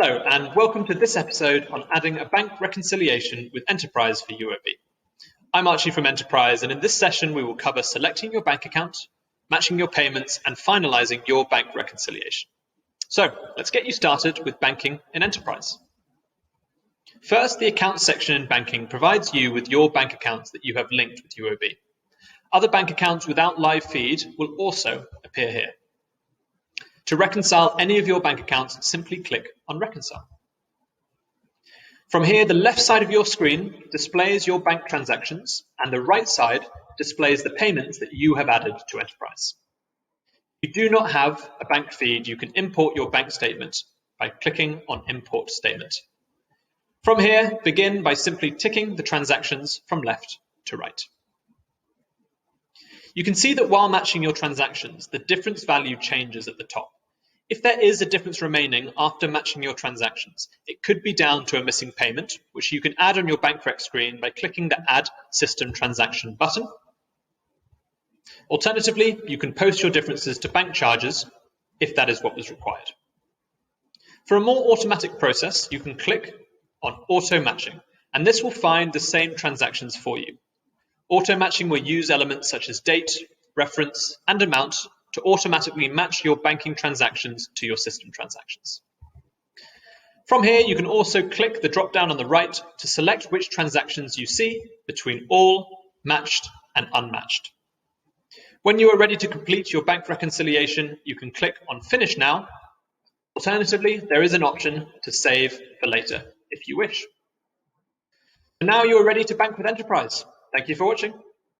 Hello, and welcome to this episode on adding a bank reconciliation with Enterpryze for UOB. I'm Archie from Enterpryze, and in this session we will cover selecting your bank account, matching your payments, and finalizing your bank reconciliation. So let's get you started with banking in Enterpryze. First, the accounts section in banking provides you with your bank accounts that you have linked with UOB. Other bank accounts without live feed will also appear here. To reconcile any of your bank accounts, simply click on Reconcile. From here, the left side of your screen displays your bank transactions, and the right side displays the payments that you have added to Enterpryze. If you do not have a bank feed, you can import your bank statement by clicking on Import Statement. From here, begin by simply ticking the transactions from left to right. You can see that while matching your transactions, the difference value changes at the top. If there is a difference remaining after matching your transactions, it could be down to a missing payment, which you can add on your bank rec screen by clicking the Add System Transaction button. Alternatively, you can post your differences to bank charges if that is what was required. For a more automatic process, you can click on AutoMatching, and this will find the same transactions for you. AutoMatching will use elements such as date, reference, and amount to automatically match your banking transactions to your system transactions. From here, you can also click the drop-down on the right to select which transactions you see between all, matched, and unmatched. When you are ready to complete your bank reconciliation, you can click on Finish Now. Alternatively, there is an option to save for later if you wish. And now you are ready to bank with Enterpryze. Thank you for watching.